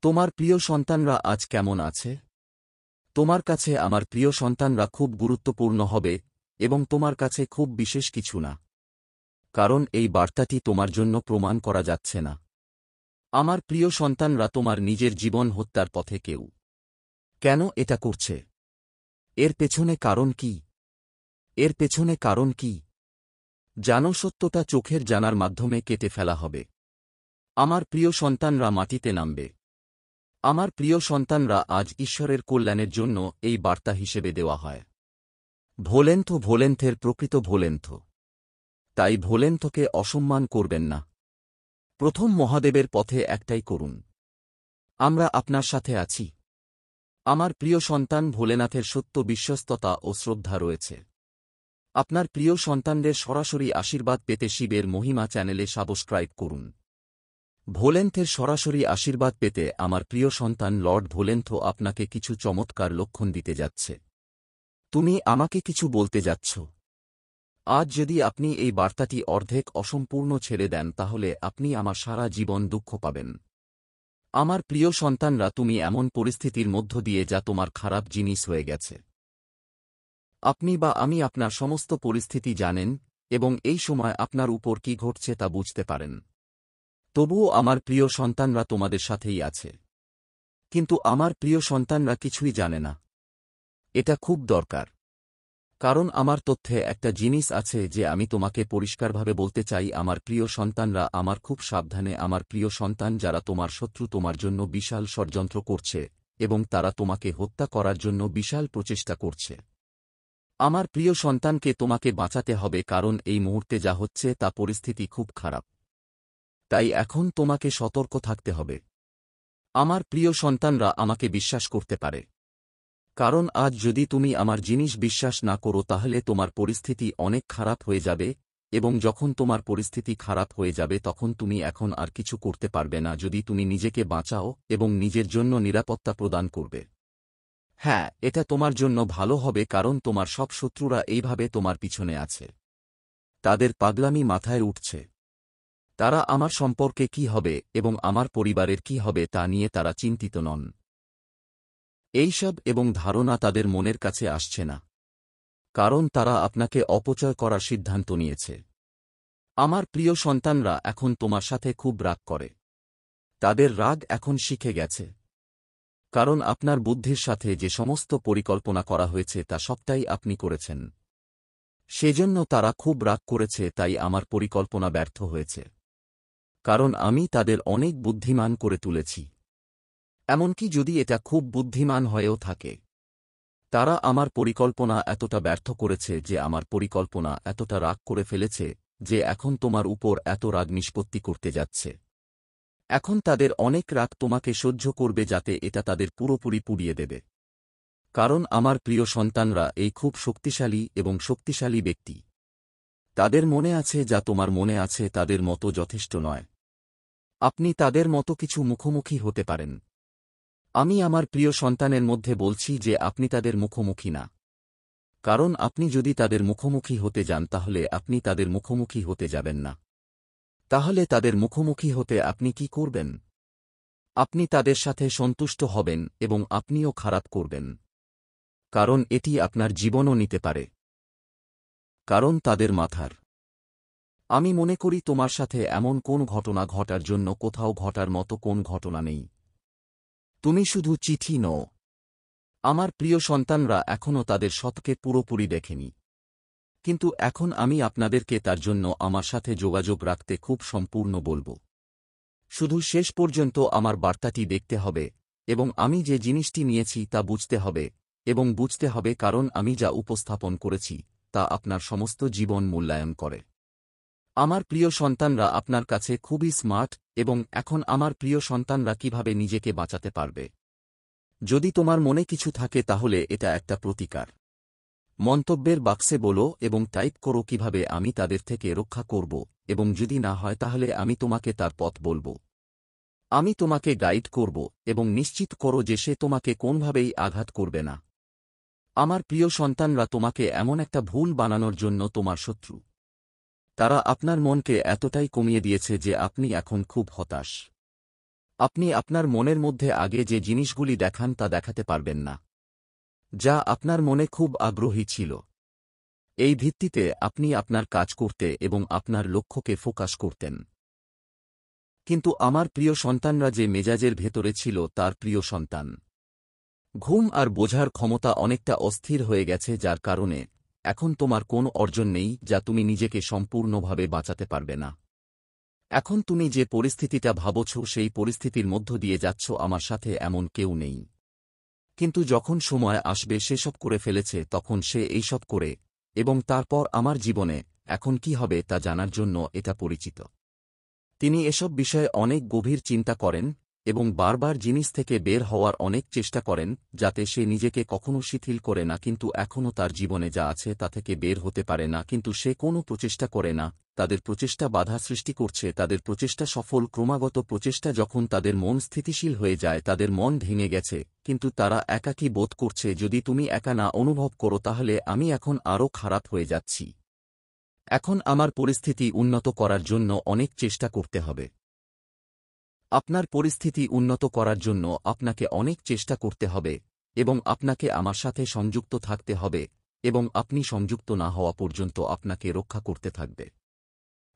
তোমার প্রিয় সন্তানরা আজ কেমন আছে? তোমার কাছে আমার প্রিয় সন্তানরা খুব গুরুত্বপূর্ণ হবে এবং তোমার কাছে খুব বিশেষ কিছু না। কারণ এই বার্তাটি তোমার জন্য প্রমাণ করা যাচ্ছে না। আমার প্রিয় সন্তানরা তোমার নিজের জীবন হত্যার পথে কেউ। কেন এটা করছে? এর পেছনে কারণ কি? এর পেছনে কারণ কি? জানো, সত্যটা চোখের জানার মাধ্যমে কেটে ফেলা হবে। আমার প্রিয় সন্তানরা মাটিতে নামবে। আমার প্রিয় সন্তানরা আজ ঈশ্বরের কল্যাণের জন্য এই বার্তা হিসেবে দেওয়া হয়। ভোলেন্থ ভোলেন্থের প্রকৃত ভোলেন্থ। তাই ভোলেন্থকে অসম্মান করবেন না। প্রথম মহাদেবের পথে একটাই করুন। আমরা আপনার সাথে আছি। আমার প্রিয় সন্তান ভোলেনাথের সত্য বিশ্বস্ততা ও শ্রদ্ধা রয়েছে। আপনার প্রিয় সন্তানদের সরাসরি আশীর্বাদ পেতে শিবের মহিমা চ্যানেলে সাবস্ক্রাইব করুন। ভোলেন্থের সরাসরি আশীর্বাদ পেতে আমার প্রিয় সন্তান লর্ড ভোলেন্থ আপনাকে কিছু চমৎকার লক্ষণ দিতে যাচ্ছে। তুমি আমাকে কিছু বলতে যাচ্ছ। আজ যদি আপনি এই বার্তাটি অর্ধেক অসম্পূর্ণ ছেড়ে দেন তাহলে আপনি আমার সারা জীবন দুঃখ পাবেন। আমার প্রিয় সন্তানরা, তুমি এমন পরিস্থিতির মধ্য দিয়ে যা তোমার খারাপ জিনিস হয়ে গেছে। আপনি বা আমি আপনার সমস্ত পরিস্থিতি জানেন এবং এই সময় আপনার উপর কি ঘটছে তা বুঝতে পারেন। তবুও আমার প্রিয় সন্তানরা তোমাদের সাথেই আছে। কিন্তু আমার প্রিয় সন্তানরা কিছুই জানে না। এটা খুব দরকার। কারণ আমার তথ্যে একটা জিনিস আছে যে আমি তোমাকে পরিষ্কারভাবে বলতে চাই। আমার প্রিয় সন্তানরা, আমার খুব সাবধানে। আমার প্রিয় সন্তান, যারা তোমার শত্রু তোমার জন্য বিশাল ষড়যন্ত্র করছে এবং তারা তোমাকে হত্যা করার জন্য বিশাল প্রচেষ্টা করছে। আমার প্রিয় সন্তানকে তোমাকে বাঁচাতে হবে, কারণ এই মুহূর্তে যা হচ্ছে তা পরিস্থিতি খুব খারাপ। তাই এখন তোমাকে সতর্ক থাকতে হবে। আমার প্রিয় সন্তানরা আমাকে বিশ্বাস করতে পারে। কারণ আজ যদি তুমি আমার জিনিস বিশ্বাস না করো তাহলে তোমার পরিস্থিতি অনেক খারাপ হয়ে যাবে এবং যখন তোমার পরিস্থিতি খারাপ হয়ে যাবে তখন তুমি এখন আর কিছু করতে পারবে না যদি তুমি নিজেকে বাঁচাও এবং নিজের জন্য নিরাপত্তা প্রদান করবে। হ্যাঁ, এটা তোমার জন্য ভালো হবে, কারণ তোমার সব শত্রুরা এইভাবে তোমার পিছনে আছে। তাদের পাগলামি মাথায় উঠছে। তারা আমার সম্পর্কে কি হবে এবং আমার পরিবারের কি হবে তা নিয়ে তারা চিন্তিত নন। এইসব এবং ধারণা তাদের মনের কাছে আসছে না, কারণ তারা আপনাকে অপচয় করার সিদ্ধান্ত নিয়েছে। আমার প্রিয় সন্তানরা এখন তোমার সাথে খুব রাগ করে। তাদের রাগ এখন শিখে গেছে। কারণ আপনার বুদ্ধির সাথে যে সমস্ত পরিকল্পনা করা হয়েছে তা সবটাই আপনি করেছেন। সেজন্য তারা খুব রাগ করেছে, তাই আমার পরিকল্পনা ব্যর্থ হয়েছে। কারণ আমি তাদের অনেক বুদ্ধিমান করে তুলেছি। এমনকি যদি এটা খুব বুদ্ধিমান হয়েও থাকে, তারা আমার পরিকল্পনা এতটা ব্যর্থ করেছে যে আমার পরিকল্পনা এতটা রাগ করে ফেলেছে যে এখন তোমার উপর এত রাগ নিষ্পত্তি করতে যাচ্ছে। এখন তাদের অনেক রাগ তোমাকে সহ্য করবে যাতে এটা তাদের পুরোপুরি পুড়িয়ে দেবে। কারণ আমার প্রিয় সন্তানরা এই খুব শক্তিশালী এবং শক্তিশালী ব্যক্তি। তাদের মনে আছে যা তোমার মনে আছে তাদের মতো যথেষ্ট নয়। আপনি তাদের মতো কিছু মুখোমুখি হতে পারেন। আমি আমার প্রিয় সন্তানের মধ্যে বলছি যে আপনি তাদের মুখোমুখি না। কারণ আপনি যদি তাদের মুখোমুখি হতে যান তাহলে আপনি তাদের মুখোমুখি হতে যাবেন না। তাহলে তাদের মুখোমুখি হতে আপনি কি করবেন? আপনি তাদের সাথে সন্তুষ্ট হবেন এবং আপনিও খারাপ করবেন। কারণ এটি আপনার জীবনও নিতে পারে। কারণ তাদের মাথার। আমি মনে করি তোমার সাথে এমন কোন ঘটনা ঘটার জন্য কোথাও ঘটার মতো কোন ঘটনা নেই। তুমি শুধু চিঠি নও। আমার প্রিয় সন্তানরা এখনও তাদের সৎকে পুরোপুরি দেখেনি। কিন্তু এখন আমি আপনাদেরকে তার জন্য আমার সাথে যোগাযোগ রাখতে খুব সম্পূর্ণ বলবো। শুধু শেষ পর্যন্ত আমার বার্তাটি দেখতে হবে এবং আমি যে জিনিসটি নিয়েছি তা বুঝতে হবে এবং বুঝতে হবে, কারণ আমি যা উপস্থাপন করেছি তা আপনার সমস্ত জীবন মূল্যায়ন করে। আমার প্রিয় সন্তানরা আপনার কাছে খুবই স্মার্ট এবং এখন আমার প্রিয় সন্তানরা কিভাবে নিজেকে বাঁচাতে পারবে। যদি তোমার মনে কিছু থাকে তাহলে এটা একটা প্রতিকার। মন্তব্যের বাক্সে বলো এবং টাইপ করো কিভাবে আমি তাদের থেকে রক্ষা করব, এবং যদি না হয় তাহলে আমি তোমাকে তার পথ বলবো। আমি তোমাকে গাইড করব এবং নিশ্চিত করো যে সে তোমাকে কোনভাবেই আঘাত করবে না। আমার প্রিয় সন্তানরা, তোমাকে এমন একটা ভুল বানানোর জন্য তোমার শত্রু। তারা আপনার মনকে এতটাই কমিয়ে দিয়েছে যে আপনি এখন খুব হতাশ। আপনি আপনার মনের মধ্যে আগে যে জিনিসগুলি দেখান তা দেখাতে পারবেন না, যা আপনার মনে খুব আগ্রহী ছিল। এই ভিত্তিতে আপনি আপনার কাজ করতে এবং আপনার লক্ষ্যকে ফোকাস করতেন। কিন্তু আমার প্রিয় সন্তানরা যে মেজাজের ভেতরে ছিল তার প্রিয় সন্তান, ঘুম আর বোঝার ক্ষমতা অনেকটা অস্থির হয়ে গেছে, যার কারণে এখন তোমার কোনো অর্জন নেই যা তুমি নিজেকে সম্পূর্ণভাবে বাঁচাতে পারবে না। এখন তুমি যে পরিস্থিতিটা ভাবছ সেই পরিস্থিতির মধ্য দিয়ে যাচ্ছ আমার সাথে এমন কেউ নেই। কিন্তু যখন সময় আসবে সেসব করে ফেলেছে তখন সে এইসব করে, এবং তারপর আমার জীবনে এখন কি হবে তা জানার জন্য এটা পরিচিত। তিনি এসব বিষয়ে অনেক গভীর চিন্তা করেন এবং বারবার জিনিস থেকে বের হওয়ার অনেক চেষ্টা করেন যাতে সে নিজেকে কখনো শিথিল করে না, কিন্তু এখনও তার জীবনে যা আছে তা থেকে বের হতে পারে না, কিন্তু সে কোনো প্রচেষ্টা করে না। তাদের প্রচেষ্টা বাধা সৃষ্টি করছে, তাদের প্রচেষ্টা সফল ক্রমাগত প্রচেষ্টা। যখন তাদের মন স্থিতিশীল হয়ে যায়, তাদের মন ভেঙে গেছে, কিন্তু তারা একাকী বোধ করছে। যদি তুমি একা না অনুভব করো তাহলে আমি এখন আরও খারাপ হয়ে যাচ্ছি। এখন আমার পরিস্থিতি উন্নত করার জন্য অনেক চেষ্টা করতে হবে। আপনার পরিস্থিতি উন্নত করার জন্য আপনাকে অনেক চেষ্টা করতে হবে এবং আপনাকে আমার সাথে সংযুক্ত থাকতে হবে, এবং আপনি সংযুক্ত না হওয়া পর্যন্ত আপনাকে রক্ষা করতে থাকবে।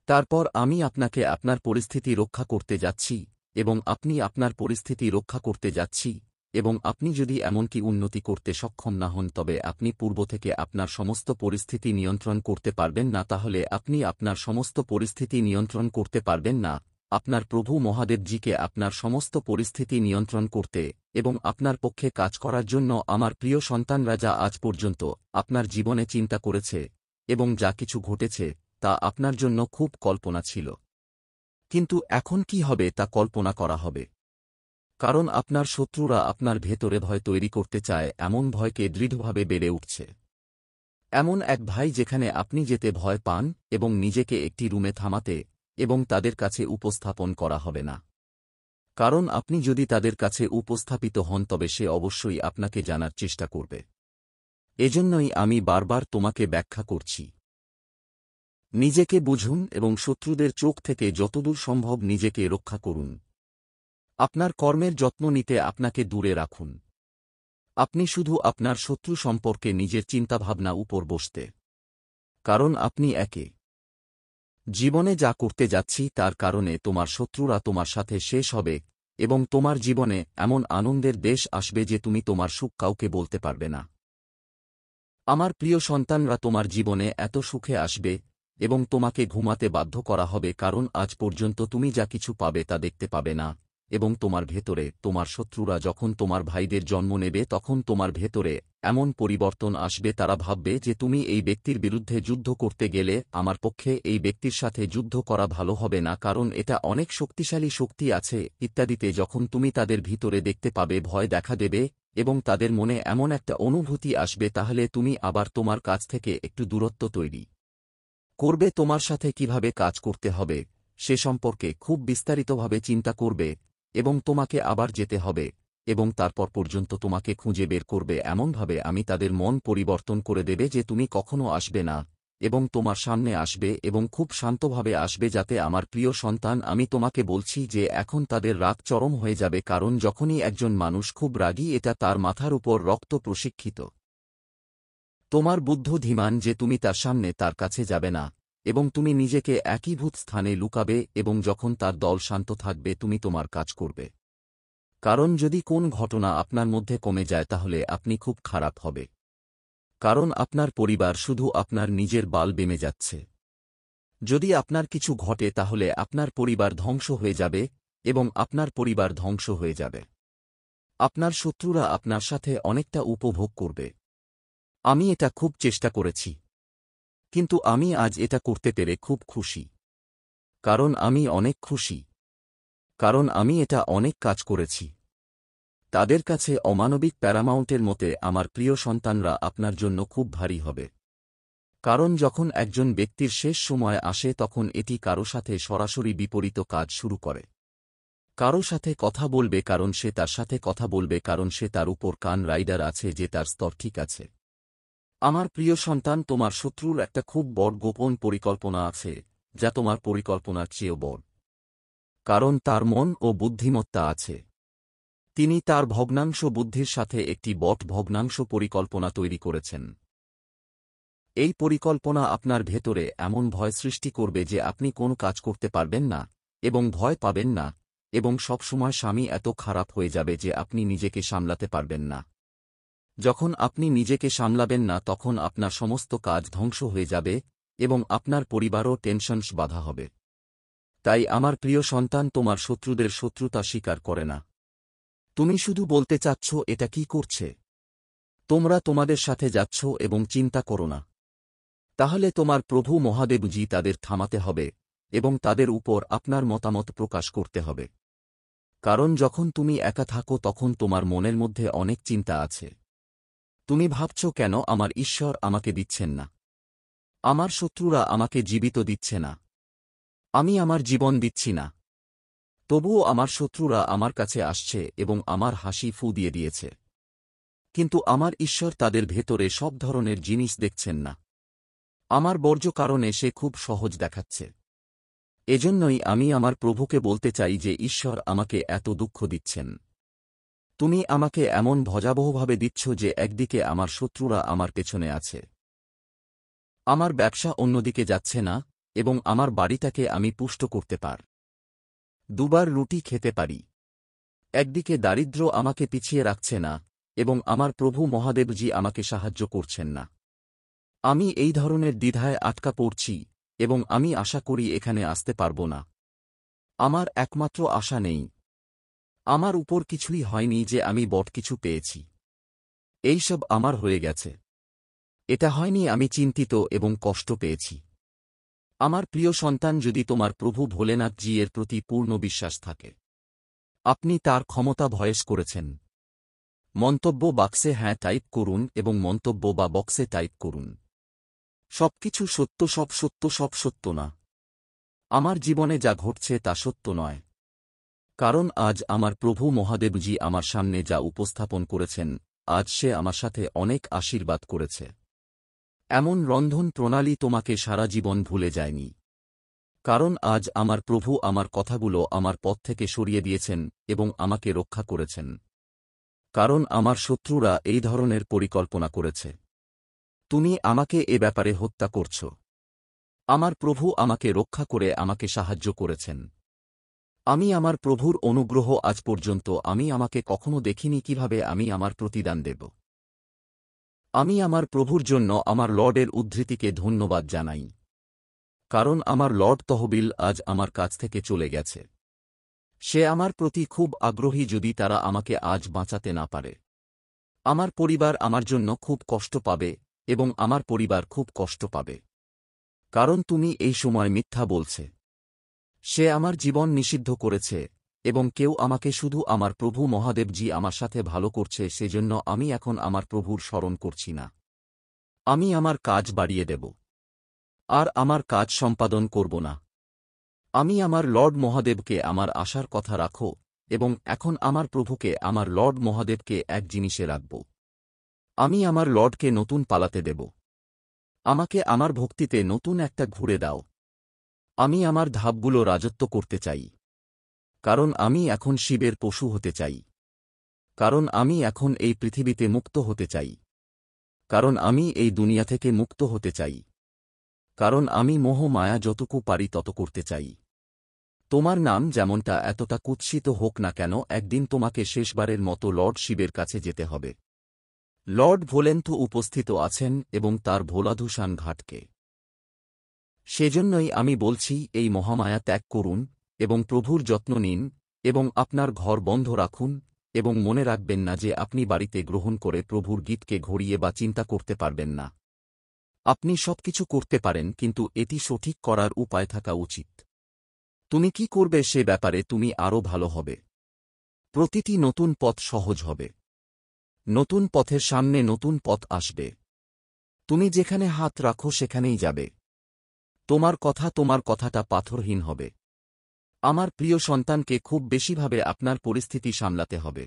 তারপর আমি আপনাকে আপনার পরিস্থিতি রক্ষা করতে যাচ্ছি এবং আপনি আপনার পরিস্থিতি রক্ষা করতে যাচ্ছি, এবং আপনি যদি এমনকি উন্নতি করতে সক্ষম না হন তবে আপনি পূর্ব থেকে আপনার সমস্ত পরিস্থিতি নিয়ন্ত্রণ করতে পারবেন না, তাহলে আপনি আপনার সমস্ত পরিস্থিতি নিয়ন্ত্রণ করতে পারবেন না। আপনার প্রভু মহাদেবজিকে আপনার সমস্ত পরিস্থিতি নিয়ন্ত্রণ করতে এবং আপনার পক্ষে কাজ করার জন্য আমার প্রিয় সন্তানরা যা আজ পর্যন্ত আপনার জীবনে চিন্তা করেছে এবং যা কিছু ঘটেছে তা আপনার জন্য খুব কল্পনা ছিল। কিন্তু এখন কি হবে তা কল্পনা করা হবে, কারণ আপনার শত্রুরা আপনার ভেতরে ভয় তৈরি করতে চায়, এমন ভয়কে দৃঢ়ভাবে বেড়ে উঠছে। এমন এক ভাই যেখানে আপনি যেতে ভয় পান এবং নিজেকে একটি রুমে থামাতে এবং তাদের কাছে উপস্থাপন করা হবে না, কারণ আপনি যদি তাদের কাছে উপস্থাপিত হন তবে সে অবশ্যই আপনাকে জানার চেষ্টা করবে। এজন্যই আমি বারবার তোমাকে ব্যাখ্যা করছি। নিজেকে বুঝুন এবং শত্রুদের চোখ থেকে যতদূর সম্ভব নিজেকে রক্ষা করুন। আপনার কর্মের যত্ন নিতে আপনাকে দূরে রাখুন। আপনি শুধু আপনার শত্রু সম্পর্কে নিজের চিন্তাভাবনা উপর বসতে, কারণ আপনি একে জীবনে যা করতে যাচ্ছি তার কারণে তোমার শত্রুরা তোমার সাথে শেষ হবে এবং তোমার জীবনে এমন আনন্দের দেশ আসবে যে তুমি তোমার সুখ কাউকে বলতে পারবে না। আমার প্রিয় সন্তানরা তোমার জীবনে এত সুখে আসবে এবং তোমাকে ঘুমাতে বাধ্য করা হবে, কারণ আজ পর্যন্ত তুমি যা কিছু পাবে তা দেখতে পাবে না। এবং তোমার ভেতরে তোমার শত্রুরা যখন তোমার ভাইদের জন্ম নেবে তখন তোমার ভেতরে এমন পরিবর্তন আসবে, তারা ভাববে যে তুমি এই ব্যক্তির বিরুদ্ধে যুদ্ধ করতে গেলে আমার পক্ষে এই ব্যক্তির সাথে যুদ্ধ করা ভালো হবে না, কারণ এটা অনেক শক্তিশালী শক্তি আছে ইত্যাদিতে। যখন তুমি তাদের ভিতরে দেখতে পাবে ভয় দেখা দেবে এবং তাদের মনে এমন একটা অনুভূতি আসবে, তাহলে তুমি আবার তোমার কাছ থেকে একটু দূরত্ব তৈরি করবে। তোমার সাথে কিভাবে কাজ করতে হবে সে সম্পর্কে খুব বিস্তারিতভাবে চিন্তা করবে এবং তোমাকে আবার যেতে হবে এবং তারপর পর্যন্ত তোমাকে খুঁজে বের করবে এমনভাবে আমি তাদের মন পরিবর্তন করে দেবে যে তুমি কখনো আসবে না এবং তোমার সামনে আসবে এবং খুব শান্তভাবে আসবে। যাতে আমার প্রিয় সন্তান, আমি তোমাকে বলছি যে এখন তাদের রাগ চরম হয়ে যাবে, কারণ যখনই একজন মানুষ খুব রাগী এটা তার মাথার উপর রক্ত প্রশিক্ষিত। তোমার বুদ্ধধিমান যে তুমি তার সামনে তার কাছে যাবে না এবং তুমি নিজেকে একীভূত স্থানে লুকাবে এবং যখন তার দল শান্ত থাকবে তুমি তোমার কাজ করবে, কারণ যদি কোন ঘটনা আপনার মধ্যে কমে যায় তাহলে আপনি খুব খারাপ হবে, কারণ আপনার পরিবার শুধু আপনার নিজের বাল বেমে যাচ্ছে। যদি আপনার কিছু ঘটে তাহলে আপনার পরিবার ধ্বংস হয়ে যাবে এবং আপনার পরিবার ধ্বংস হয়ে যাবে। আপনার শত্রুরা আপনার সাথে অনেকটা উপভোগ করবে। আমি এটা খুব চেষ্টা করেছি, কিন্তু আমি আজ এটা করতে পেরে খুব খুশি, কারণ আমি অনেক খুশি, কারণ আমি এটা অনেক কাজ করেছি। তাদের কাছে অমানবিক প্যারামাউন্টের মতে আমার প্রিয় সন্তানরা আপনার জন্য খুব ভারী হবে, কারণ যখন একজন ব্যক্তির শেষ সময় আসে তখন এটি কারো সাথে সরাসরি বিপরীত কাজ শুরু করে। কারো সাথে কথা বলবে কারণ সে তার সাথে কথা বলবে, কারণ সে তার উপর কান রাইডার আছে যে তার স্তর ঠিক আছে। আমার প্রিয় সন্তান, তোমার শত্রুর একটা খুব বড় গোপন পরিকল্পনা আছে যা তোমার পরিকল্পনার চেয়েও বড়, কারণ তার মন ও বুদ্ধিমত্তা আছে। তিনি তার ভগ্নাংশ বুদ্ধির সাথে একটি বট ভগ্নাংশ পরিকল্পনা তৈরি করেছেন। এই পরিকল্পনা আপনার ভেতরে এমন ভয় সৃষ্টি করবে যে আপনি কোনো কাজ করতে পারবেন না এবং ভয় পাবেন না, এবং সবসময় স্বামী এত খারাপ হয়ে যাবে যে আপনি নিজেকে সামলাতে পারবেন না। যখন আপনি নিজেকে সামলাবেন না তখন আপনার সমস্ত কাজ ধ্বংস হয়ে যাবে এবং আপনার পরিবারও টেনশনস বাধা হবে। তাই আমার প্রিয় সন্তান, তোমার শত্রুদের শত্রুতা স্বীকার করে না। তুমি শুধু বলতে চাচ্ছ এটা কি করছে। তোমরা তোমাদের সাথে যাচ্ছ এবং চিন্তা করো না। তাহলে তোমার প্রভু মহাদেবজি তাদের থামাতে হবে এবং তাদের উপর আপনার মতামত প্রকাশ করতে হবে। কারণ যখন তুমি একা থাকো তখন তোমার মনের মধ্যে অনেক চিন্তা আছে। তুমি ভাবছ, কেন আমার ঈশ্বর আমাকে দিচ্ছেন না? আমার শত্রুরা আমাকে জীবিত দিচ্ছে না। আমি আমার জীবন দিচ্ছি না। তবুও আমার শত্রুরা আমার কাছে আসছে এবং আমার হাসি ফু দিয়ে দিয়েছে। কিন্তু আমার ঈশ্বর তাদের ভেতরে সব ধরনের জিনিস দেখছেন না। আমার বর্জ্য কারণে সে খুব সহজ দেখাচ্ছে। এজন্যই আমি আমার প্রভুকে বলতে চাই যে ঈশ্বর আমাকে এত দুঃখ দিচ্ছেন। তুমি আমাকে এমন ভয়াবহভাবে দিচ্ছ যে একদিকে আমার শত্রুরা আমার পেছনে আছে, আমার ব্যবসা অন্যদিকে যাচ্ছে না, এবং আমার বাড়িটাকে আমি পুষ্ট করতে দুবার রুটি খেতে পারি। একদিকে দারিদ্র্য আমাকে পিছিয়ে রাখছে না এবং আমার প্রভু মহাদেবজি আমাকে সাহায্য করছেন না। আমি এই ধরনের দ্বিধায় আটকা পড়ছি এবং আমি আশা করি এখানে আসতে পারব না। আমার একমাত্র আশা নেই। আমার উপর কিছুই হয়নি যে আমি বট কিছু পেয়েছি। এইসব আমার হয়ে গেছে। এটা হয়নি আমি চিন্তিত এবং কষ্ট পেয়েছি। আমার প্রিয় সন্তান, যদি তোমার প্রভু ভোলেনাথজি এর প্রতি পূর্ণ বিশ্বাস থাকে, আপনি তার ক্ষমতা ভয়েস করেছেন। মন্তব্য বাক্সে হ্যাঁ টাইপ করুন এবং মন্তব্য বা বক্সে টাইপ করুন, সবকিছু সত্য, সব সত্য, সব সত্য না। আমার জীবনে যা ঘটছে তা সত্য নয়। কারণ আজ আমার প্রভু মহাদেবজি আমার সামনে যা উপস্থাপন করেছেন, আজ সে আমার সাথে অনেক আশীর্বাদ করেছে। এমন রন্ধন প্রণালী তোমাকে সারা জীবন ভুলে যায়নি। কারণ আজ আমার প্রভু আমার কথাগুলো আমার পথ থেকে সরিয়ে দিয়েছেন এবং আমাকে রক্ষা করেছেন। কারণ আমার শত্রুরা এই ধরনের পরিকল্পনা করেছে। তুমি আমাকে এ ব্যাপারে হত্যা করছ। আমার প্রভু আমাকে রক্ষা করে আমাকে সাহায্য করেছেন। আমি আমার প্রভুর অনুগ্রহ আজ পর্যন্ত আমি আমাকে কখনো দেখিনি কিভাবে আমি আমার প্রতিদান দেব। আমি আমার প্রভুর জন্য আমার লর্ডের উদ্ধৃতিকে ধন্যবাদ জানাই। কারণ আমার লর্ড তহবিল আজ আমার কাছ থেকে চলে গেছে। সে আমার প্রতি খুব আগ্রহী যদি তারা আমাকে আজ বাঁচাতে না পারে। আমার পরিবার আমার জন্য খুব কষ্ট পাবে এবং আমার পরিবার খুব কষ্ট পাবে। কারণ তুমি এই সময় মিথ্যা বলছে। সে আমার জীবন নিষিদ্ধ করেছে এবং কেউ আমাকে শুধু আমার প্রভু মহাদেবজি আমার সাথে ভালো করছে, সেজন্য আমি এখন আমার প্রভুর স্মরণ করছি না। আমি আমার কাজ বাড়িয়ে দেব আর আমার কাজ সম্পাদন করব না। আমি আমার লর্ড মহাদেবকে আমার আশার কথা রাখো এবং এখন আমার প্রভুকে আমার লর্ড মহাদেবকে এক জিনিসে রাখব। আমি আমার লর্ডকে নতুন পালাতে দেব। আমাকে আমার ভক্তিতে নতুন একটা ঘুরে দাও। আমি আমার ধাপগুলো রাজত্ব করতে চাই। কারণ আমি এখন শিবের পশু হতে চাই। কারণ আমি এখন এই পৃথিবীতে মুক্ত হতে চাই। কারণ আমি এই দুনিয়া থেকে মুক্ত হতে চাই। কারণ আমি মোহ মায়া যতটুকু পারি তত করতে চাই। তোমার নাম যেমনটা এতটা কুৎসিত হোক না কেন, একদিন তোমাকে শেষবারের মতো লর্ড শিবের কাছে যেতে হবে। লর্ড ভোলেন্থ উপস্থিত আছেন এবং তার ভোলাধূষান ঘাটকে। সেজন্যই আমি বলছি, এই মহামায়া ত্যাগ করুন এবং প্রভুর যত্ন নিন এবং আপনার ঘর বন্ধ রাখুন এবং মনে রাখবেন না যে আপনি বাড়িতে গ্রহণ করে প্রভুর গীতকে ঘড়িয়ে বা চিন্তা করতে পারবেন না। আপনি সবকিছু করতে পারেন, কিন্তু এটি সঠিক করার উপায় থাকা উচিত। তুমি কি করবে সে ব্যাপারে তুমি আরও ভালো হবে। প্রতিটি নতুন পথ সহজ হবে। নতুন পথের সামনে নতুন পথ আসবে। তুমি যেখানে হাত রাখো সেখানেই যাবে। তোমার কথাটা পাথরহীন হবে। আমার প্রিয় সন্তানকে খুব বেশিভাবে আপনার পরিস্থিতি সামলাতে হবে।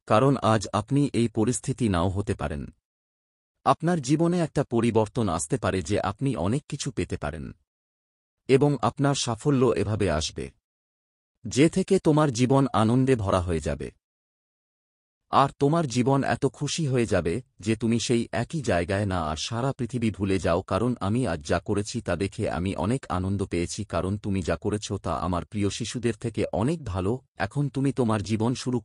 কারণ আজ আপনি এই পরিস্থিতি নাও হতে পারেন। আপনার জীবনে একটা পরিবর্তন আসতে পারে যে আপনি অনেক কিছু পেতে পারেন এবং আপনার সাফল্য এভাবে আসবে। যে থেকে তোমার জীবন আনন্দে ভরা হয়ে যাবে। আর তোমার জীবন এত খুশি হয়ে যাবে যে তুমি সেই একই জায়গায় না আর সারা পৃথিবী ভুলে যাও, কারণ আমি আজ যা করেছি তা দেখে আমি অনেক আনন্দ পেয়েছি, কারণ তুমি যা করেছ তা আমার প্রিয় শিশুদের থেকে অনেক ভালো। এখন তুমি তোমার জীবন শুরু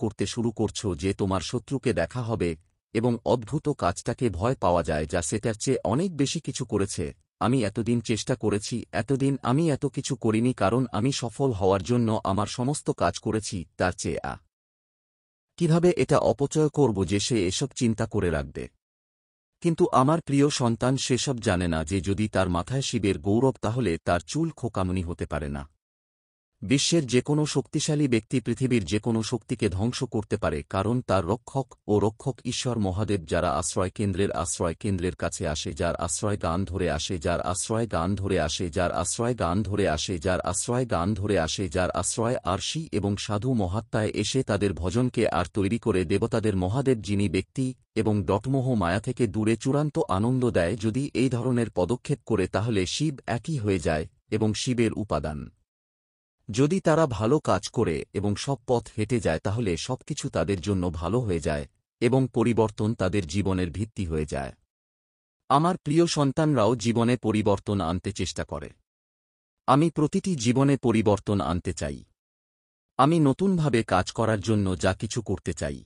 করছো যে তোমার শত্রুকে দেখা হবে এবং অদ্ভুত কাজটাকে ভয় পাওয়া যায় যা সেটার চেয়ে অনেক বেশি কিছু করেছে। আমি এতদিন চেষ্টা করেছি, এতদিন আমি এত কিছু করিনি, কারণ আমি সফল হওয়ার জন্য আমার সমস্ত কাজ করেছি, তার চেয়ে কিভাবে এটা অপচয় করব যে সে এসব চিন্তা করে রাখবে। কিন্তু আমার প্রিয় সন্তান সেসব জানে না যে যদি তার মাথায় শিবের গৌরব তাহলে তার চুল খোকামনি হতে পারে না। বিশ্বের যে কোনো শক্তিশালী ব্যক্তি পৃথিবীর যে কোনো শক্তিকে ধ্বংস করতে পারে, কারণ তার রক্ষক ঈশ্বর মহাদেব যারা আশ্রয় কেন্দ্রের কাছে আসে, যার আশ্রয় গান ধরে আসে, যার আশ্রয় গান ধরে আসে, যার আশ্রয় গান ধরে আসে, যার আশ্রয় গান ধরে আসে, যার আশ্রয় আরশি এবং সাধু মহাত্মায় এসে তাদের ভজনকে আর তৈরি করে দেবতাদের মহাদেব যিনি ব্যক্তি এবং ডটমোহ মায়া থেকে দূরে চূড়ান্ত আনন্দ দেয়। যদি এই ধরনের পদক্ষেপ করে তাহলে শিব একই হয়ে যায় এবং শিবের উপাদান। যদি তারা ভালো কাজ করে এবং সব পথ হেঁটে যায় তাহলে সবকিছু তাদের জন্য ভালো হয়ে যায় এবং পরিবর্তন তাদের জীবনের ভিত্তি হয়ে যায়। আমার প্রিয় সন্তানরাও জীবনে পরিবর্তন আনতে চেষ্টা করে। আমি প্রতিটি জীবনে পরিবর্তন আনতে চাই। আমি নতুনভাবে কাজ করার জন্য যা কিছু করতে চাই,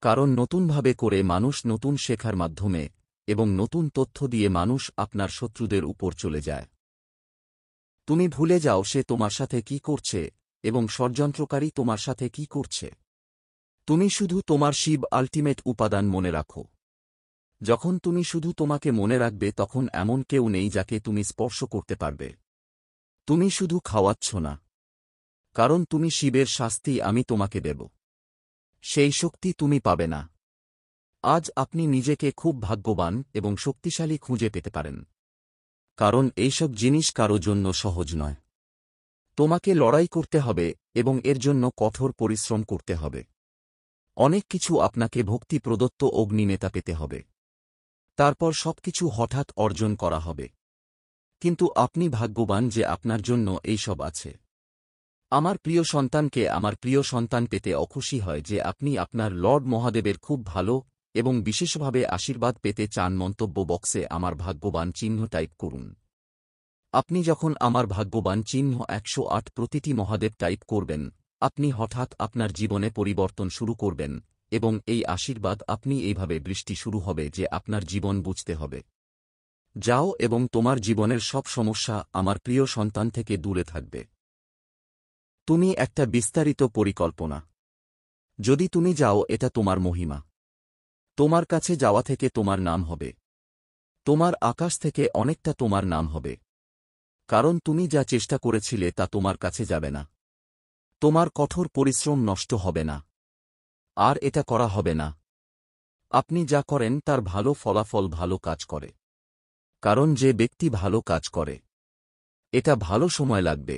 কারণ নতুনভাবে করে মানুষ নতুন শেখার মাধ্যমে এবং নতুন তথ্য দিয়ে মানুষ আপনার শত্রুদের উপর চলে যায়। তুমি ভুলে যাও সে তোমার সাথে কি করছে এবং ষড়যন্ত্রকারী তোমার সাথে কি করছে। তুমি শুধু তোমার শিব আল্টিমেট উপাদান মনে রাখো। যখন তুমি শুধু তোমাকে মনে রাখবে তখন এমন কেউ নেই যাকে তুমি স্পর্শ করতে পারবে। তুমি শুধু খাওয়াচ্ছ না, কারণ তুমি শিবের শাস্তি আমি তোমাকে দেব। সেই শক্তি তুমি পাবে না। আজ আপনি নিজেকে খুব ভাগ্যবান এবং শক্তিশালী খুঁজে পেতে পারেন, কারণ এইসব জিনিস কারো জন্য সহজ নয়। তোমাকে লড়াই করতে হবে এবং এর জন্য কঠোর পরিশ্রম করতে হবে। অনেক কিছু আপনাকে ভক্তি প্রদত্ত অগ্নিনেতা পেতে হবে, তারপর সবকিছু হঠাৎ অর্জন করা হবে। কিন্তু আপনি ভাগ্যবান যে আপনার জন্য এই সব আছে। আমার প্রিয় সন্তানকে আমার প্রিয় সন্তান পেতে অখুশি হয় যে আপনি আপনার লর্ড মহাদেবের খুব ভালো এবং বিশেষভাবে আশীর্বাদ পেতে চান। মন্তব্য বক্সে আমার ভাগ্যবান চিহ্ন টাইপ করুন। আপনি যখন আমার ভাগ্যবান চিহ্ন 108 প্রতিটি মহাদেব টাইপ করবেন, আপনি হঠাৎ আপনার জীবনে পরিবর্তন শুরু করবেন এবং এই আশীর্বাদ আপনি এইভাবে বৃষ্টি শুরু হবে যে আপনার জীবন বুঝতে হবে। যাও এবং তোমার জীবনের সব সমস্যা আমার প্রিয় সন্তান থেকে দূরে থাকবে। তুমি একটা বিস্তারিত পরিকল্পনা। যদি তুমি যাও এটা তোমার মহিমা। তোমার কাছে যাওয়া থেকে তোমার নাম হবে। তোমার আকাশ থেকে অনেকটা তোমার নাম হবে, কারণ তুমি যা চেষ্টা করেছিলে তা তোমার কাছে যাবে না। তোমার কঠোর পরিশ্রম নষ্ট হবে না, আর এটা করা হবে না। আপনি যা করেন তার ভালো ফলাফল ভালো কাজ করে, কারণ যে ব্যক্তি ভালো কাজ করে এটা ভালো সময় লাগবে।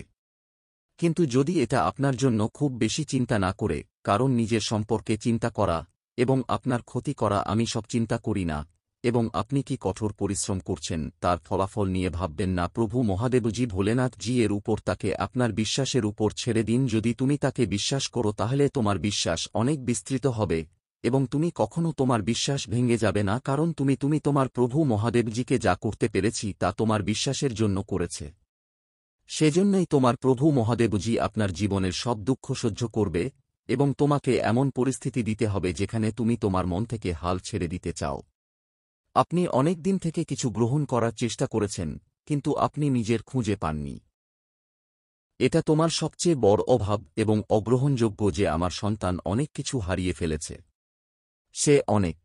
কিন্তু যদি এটা আপনার জন্য খুব বেশি চিন্তা না করে কারণ নিজের সম্পর্কে চিন্তা করা এবং আপনার ক্ষতি করা, আমি সব চিন্তা করি না, এবং আপনি কি কঠোর পরিশ্রম করছেন তার ফলাফল নিয়ে ভাববেন না। প্রভু মহাদেবজি ভোলেনাথজি এর উপর তাকে আপনার বিশ্বাসের উপর ছেড়ে দিন। যদি তুমি তাকে বিশ্বাস করো তাহলে তোমার বিশ্বাস অনেক বিস্তৃত হবে এবং তুমি কখনো তোমার বিশ্বাস ভেঙে যাবে না, কারণ তুমি তোমার প্রভু মহাদেবজিকে যা করতে পেরেছি তা তোমার বিশ্বাসের জন্য করেছে। সেজন্যই তোমার প্রভু মহাদেবজি আপনার জীবনের সব দুঃখ সহ্য করবে এবং তোমাকে এমন পরিস্থিতি দিতে হবে যেখানে তুমি তোমার মন থেকে হাল ছেড়ে দিতে চাও। আপনি অনেক দিন থেকে কিছু গ্রহণ করার চেষ্টা করেছেন, কিন্তু আপনি নিজের খুঁজে পাননি। এটা তোমার সবচেয়ে বড় অভাব এবং অগ্রহণযোগ্য যে আমার সন্তান অনেক কিছু হারিয়ে ফেলেছে। সে অনেক